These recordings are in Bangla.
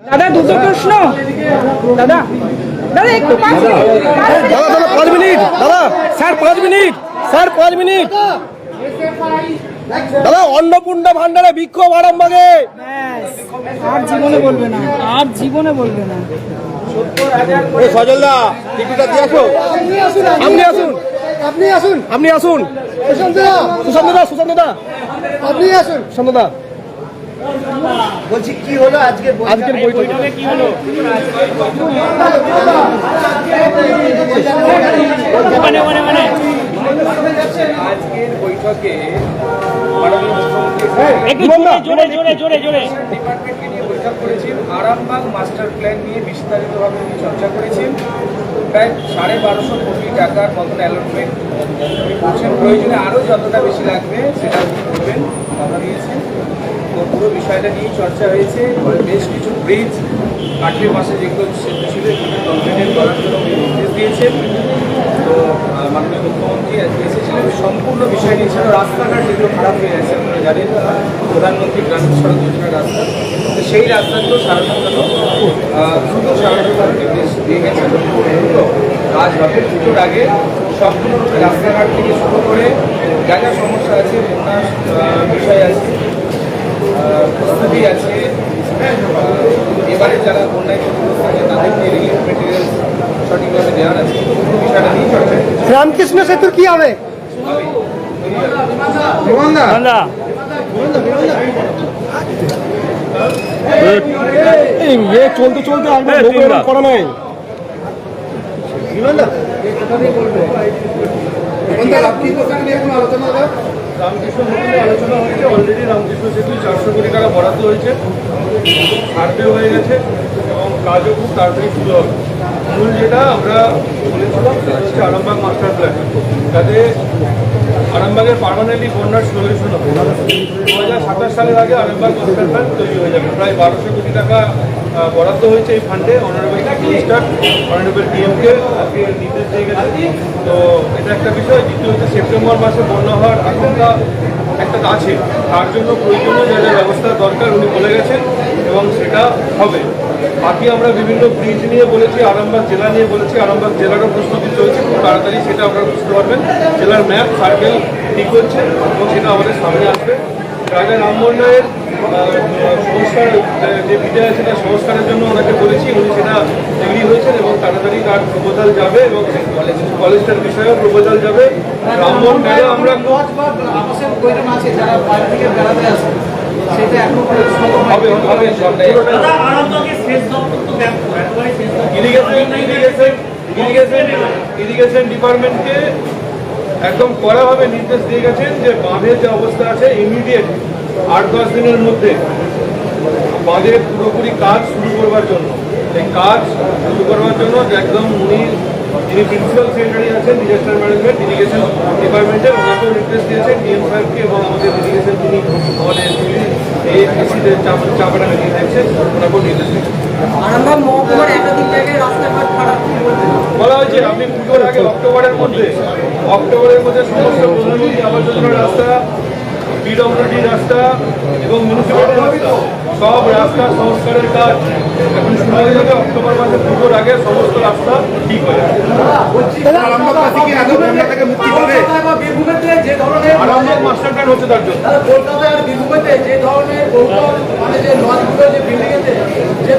দাদা দুটো প্রশ্ন। দাদা দাদা একটু 5 মিনিট। দাদা দাদা 5 মিনিট। দাদা স্যার 5 মিনিট। Sir 5 minute. দাদা অন্নপূর্ণা ভান্ডারে বিক্ষোভ আরামবাগে। আর জীবনে বলবে না, আর জীবনে বলবে না। এই সজলদা টিকিটটা দিয়ে আসো। আপনি আসুন, আপনি আসুন, আপনি আসুন। সুশান্ত দা আপনি আসুন। সুশান্ত দা বলছি কি হলো আজকের বৈঠকে কি হলো? আজকের বৈঠকে ডিপার্টমেন্টকে নিয়ে বৈঠক করেছেন। আরামবাগ মাস্টার প্ল্যান নিয়ে বিস্তারিতভাবে উনি চর্চা করেছেন। প্রায় 1250 কোটি টাকার মতন অ্যালটমেন্ট বলছেন, প্রয়োজনে আরও যতটা বেশি লাগবে সেটা করবেন কথা দিয়েছেন। তো পুরো বিষয়টা নিয়েই চর্চা হয়েছে। বেশ কিছু ব্রিজ কাঠের পাশে যেগুলো সেতু ছিল সেগুলো কমপ্লিট করার জন্য উনি নির্দেশ দিয়েছেন। তো মাননীয় মুখ্যমন্ত্রী আজকে এসেছিলেন। সম্পূর্ণ বিষয় নিয়ে ছিল রাস্তাঘাট যেগুলো খারাপ হয়ে গেছে, আপনারা জানেন প্রধানমন্ত্রী গ্রামীণ সড়ক যোজনার রাস্তা, তো সেই রাস্তাগুলো সারানোর জন্য দ্রুত সারানোর নির্দেশ দিয়ে গেছেন। কাজ হবে পুজোর আগে সম্পূর্ণরূপে রাস্তাঘাট থেকে শুরু করে যা যা সমস্যা আছে, বন্যার বিষয় আছে, প্রস্তুতি আছে, এবারে যারা বন্যায় ক্ষতিগ্রস্ত আছে তাদেরকে রিলিফ মেটেরিয়াল সঠিকভাবে দেওয়ার আছে। পুরো বিষয়টা নিয়ে চর্চা হচ্ছে। রামকৃষ্ণ সেতুর কি হবে? চলতে চলতে করা নাই। রামকৃষ্ণ সেতু নিয়ে আলোচনা হয়েছে। অলরেডি রামকৃষ্ণ সেতু 400 কোটি টাকা বরাদ্দ হয়েছে, সার্ভে হয়ে গেছে এবং কাজও খুব তাড়াতাড়ি শুরু হবে। মূল যেটা আমরা বলেছিলাম সেটা হচ্ছে আরামবাগ মাস্টার প্ল্যান, যাতে আরামবাগের পার্মানেন্টলি বন্যার সলিউশন হবে। 2027 সালের আগে আরামবাগ মাস্টার প্ল্যান তৈরি হয়ে যাবে। প্রায় 1200 কোটি টাকা বরাদ্দ হয়েছে এই ফান্ডে। Honourable chief minister, honourable DMK আজকে নির্দেশ দিয়ে গেছে। তো এটা একটা বিষয়। দ্বিতীয় হচ্ছে সেপ্টেম্বর মাসে বন্যা হওয়ার আশঙ্কা একটা আছে, তার জন্য প্রয়োজনীয় যা যা ব্যবস্থা দরকার উনি বলে গেছেন এবং সেটা হবে। বাকি আমরা বিভিন্ন ব্রিজ নিয়ে বলেছি, আরামবাগ জেলা নিয়ে বলেছি। আরামবাগ জেলারও প্রস্তুতি চলছে, খুব তাড়াতাড়ি সেটা আপনারা বুঝতে পারবেন। জেলার ম্যাপ সার্কেল ঠিক হচ্ছে এবং সেটা আমাদের সামনে আসবে। রাজা রামমোহন রায়ের সংস্কার যে বিজয় আছে তার সংস্কারের জন্য ওনাকে বলেছি, উনি সেটা এগ্রি হয়েছেন এবং তাড়াতাড়ি তার প্রপোজাল যাবে এবং কলেজটার বিষয়েও প্রপোজাল যাবে। রামমোহন রায়ে আমরা ইরিগেশন ডিপার্টমেন্টকে একদম কড়াভাবে নির্দেশ দিয়ে গেছেন যে বাঁধের যে অবস্থা আছে ইমিডিয়েট 8-10 দিনের মধ্যে বাঁধের পুরোপুরি কাজ শুরু করবার জন্য, এই কাজ শুরু করবার জন্য একদম উনি যিনি প্রিন্সিপাল সেক্রেটারি আছেন ডিজাস্টার ম্যানেজমেন্ট ইরিগেশন ডিপার্টমেন্টে, ওনাকেও নির্দেশ দিয়েছেন ডিএম সাহেবকে এবং আমাদের ইরিগেশন যিনি আমাদের এসিদের চাপাটা নিয়ে দেখছেন ওনাকেও নির্দেশ দিয়েছেন। বলা হয়েছে আপনি পুজোর আগে অক্টোবরের মধ্যে সমস্ত প্রধানমন্ত্রী আবাস যোজনার রাস্তা, পিডব্লিউডি রাস্তা এবং মিউনিসিপ্যালিটি রাস্তা, সব রাস্তা সংস্কারের কাজ এখন শুরু হয়ে যাবে। অক্টোবর মাসে পুজোর আগে সমস্ত রাস্তা ঠিক হয়ে যাবে। আরামবাগ মাস্টার প্ল্যান হচ্ছে তার জন্য।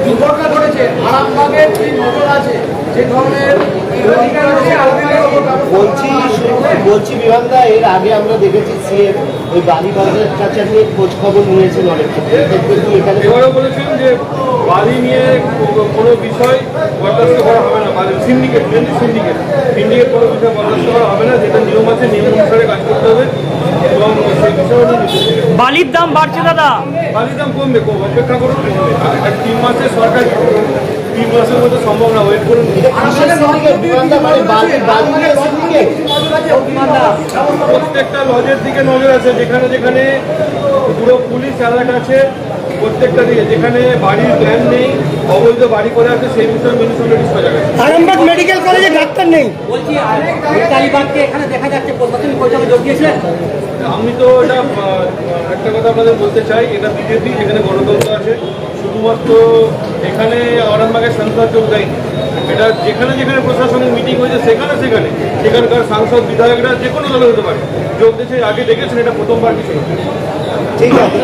দুর্ঘটনা ঘটেছে আরামবাগের কি নজর আছে যে ধরনের বলছি বিভাগদা, এর আগে আমরা দেখেছি সিএম ওই বালি বাজার কাছে নিয়ে খোঁজ খবর নিয়েছেন অনেক ক্ষেত্রে। এবারও বলেছেন যে বালি নিয়ে কোনো বিষয় বরদাস্ত করা হবে না। সিন্ডিকেট কোনো বিষয় বরদাস্ত করা হবে না, যেটা নিয়ম আছে নিয়ম অনুসারে কাজ করতে হবে এবং সেই বিষয়ে বালির দাম বাড়ছে দাদা, বালির দাম কমবে, অপেক্ষা করুন। 3 মাসে সরকার 3 মাসের মধ্যে সম্ভব না, ওয়েট করুন। প্রত্যেকটা লজের দিকে নজর আছে, যেখানে যেখানে পুরো পুলিশ অ্যালার্ট আছে প্রত্যেকটা দিকে, যেখানে বাড়ির প্ল্যান নেই, অবৈধ বাড়ি করে আছে, সেই বিষয়ে মিউনিসিপ্যালিটি সজাগ আছে। আরামবাগ মেডিকেল কলেজে ডাক্তার নেই। বলছি কালীবাগকে এখানে দেখা যাচ্ছে প্রশাসনিক বৈঠকে যোগ দিয়েছিলেন। আমি তো এটা একটা কথা আপনাদের বলতে চাই, এটা বিজেপি, যেখানে গণতন্ত্র আছে, শুধু শুধুমাত্র এখানে আরামবাগের সাংসদ যোগ দেয়নি, এটা যেখানে যেখানে প্রশাসনিক মিটিং হয়েছে সেখানকার সাংসদ বিধায়করা যে কোনো দলে হতে পারে যোগ দিয়েছে। আগে দেখেছেন, এটা প্রথমবার কিছু না। ঠিক আছে।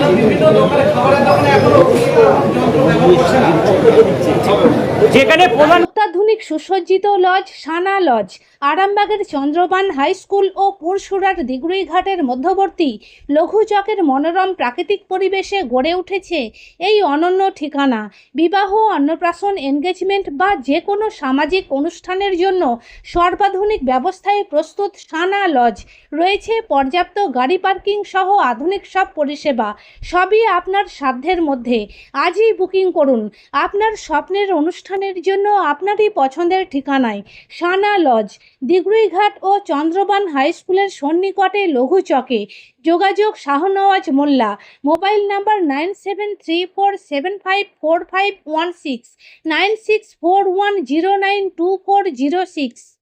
যেখানে প্রধান অত্যাধুনিক সুসজ্জিত লজ সানা লজ আরামবাগের চন্দ্রবান হাই স্কুল ও পুরসুরার দিগুড়িঘাটের মধ্যবর্তী লঘু চকের মনোরম প্রাকৃতিক পরিবেশে গড়ে উঠেছে এই অনন্য ঠিকানা। বিবাহ, অন্নপ্রাশন, এনগেজমেন্ট বা যে কোনো সামাজিক অনুষ্ঠানের জন্য সর্বাধুনিক ব্যবস্থায় প্রস্তুত সানা লজ। রয়েছে পর্যাপ্ত গাড়ি পার্কিং সহ আধুনিক সব পরিষেবা, সবই আপনার সাধ্যের মধ্যে। আজই বুকিং করুন আপনার স্বপ্নের অনুষ্ঠানের জন্য আপনারই পছন্দের ঠিকানায়। সানা লজ, দিগুড়িঘাট ও চন্দ্রবান হাই স্কুলের সন্নিকটে লঘু চকে। যোগাযোগ শাহনওয়াজ মোল্লা, মোবাইল নাম্বার 9734754516, 9641092406।